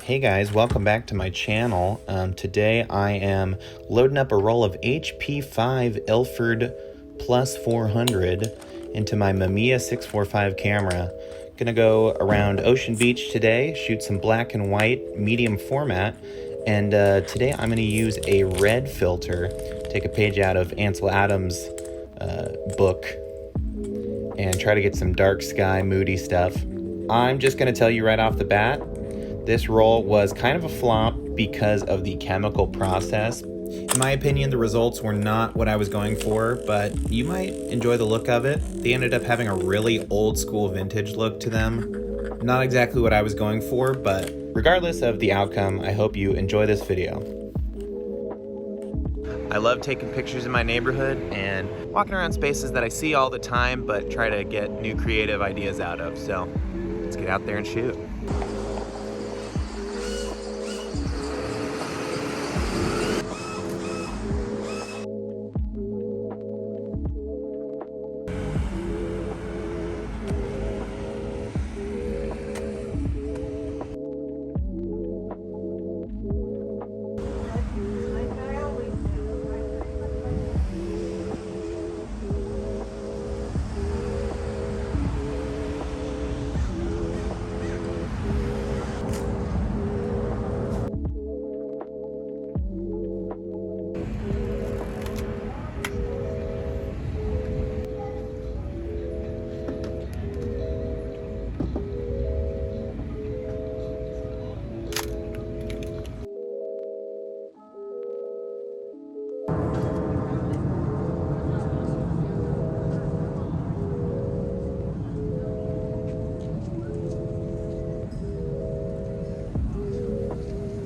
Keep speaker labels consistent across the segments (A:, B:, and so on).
A: Hey guys, welcome back to my channel. Today I am loading up a roll of HP5 Ilford Plus 400 into my Mamiya 645 camera. Gonna go around Ocean Beach today, shoot some black and white medium format, and today I'm gonna use a red filter, take a page out of Ansel Adams' book, and try to get some dark sky, moody stuff. I'm just gonna tell you right off the bat, this roll was kind of a flop because of the chemical process. In my opinion, the results were not what I was going for, but you might enjoy the look of it. They ended up having a really old school vintage look to them. Not exactly what I was going for, but regardless of the outcome, I hope you enjoy this video. I love taking pictures in my neighborhood and walking around spaces that I see all the time, but try to get new creative ideas out of. So let's get out there and shoot.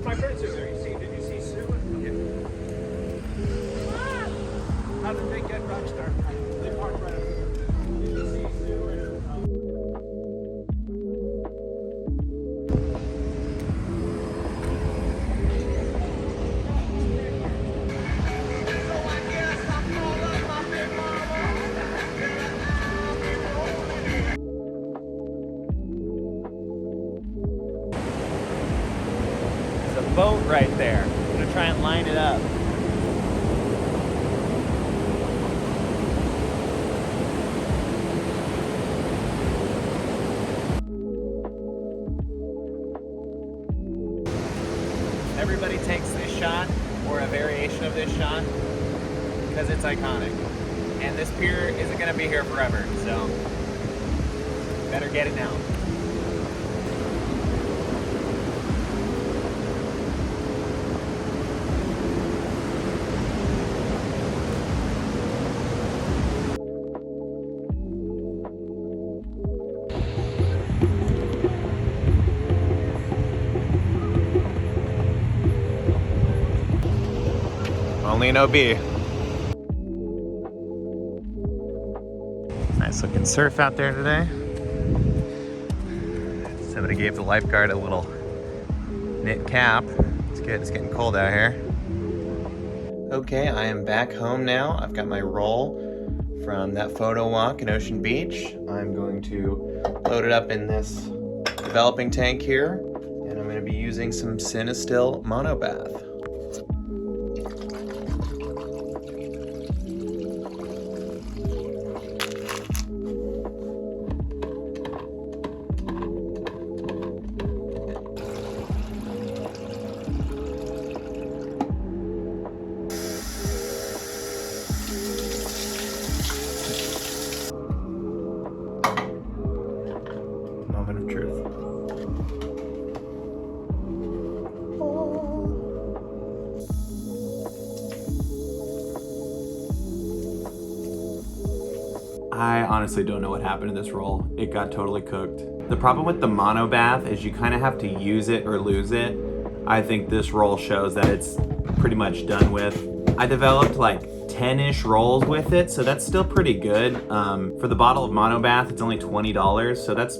B: My friends are there. Did you see Sue? Yeah. How did they get Rockstar? They parked right up here. Did you see Sue and
C: boat right there. I'm gonna try and line it up. Everybody takes this shot or a variation of this shot because it's iconic. And this pier isn't gonna be here forever, so better get it now.
A: Only an OB. Nice looking surf out there today. Somebody gave the lifeguard a little knit cap. It's good, it's getting cold out here. Okay, I am back home now. I've got my roll from that photo walk in Ocean Beach. I'm going to load it up in this developing tank here, and I'm going to be using some Cinestill mono bath. Moment of truth. I honestly don't know what happened to this roll. It got totally cooked. The problem with the mono bath is you kind of have to use it or lose it. I think this roll shows that it's pretty much done with. I developed like 10-ish rolls with it, so that's still pretty good. For the bottle of mono bath, it's only $20, so that's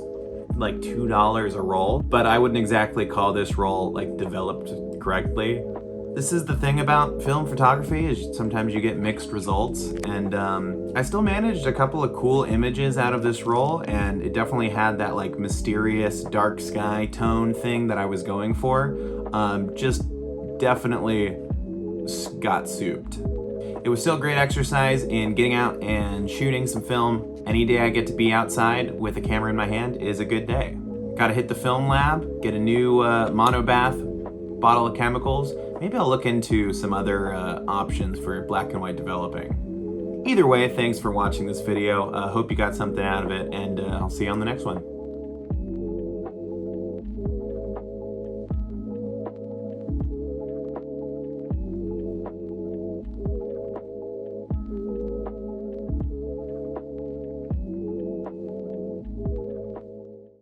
A: like $2 a roll. But I wouldn't exactly call this roll like developed correctly. This is the thing about film photography, is sometimes you get mixed results, and I still managed a couple of cool images out of this roll, and it definitely had that like mysterious dark sky tone thing that I was going for. Just definitely got souped. It was still great exercise in getting out and shooting some film. Any day I get to be outside with a camera in my hand is a good day. Gotta hit the film lab, get a new monobath bottle of chemicals. Maybe I'll look into some other options for black and white developing. Either way, thanks for watching this video. Hope you got something out of it, and I'll see you on the next one.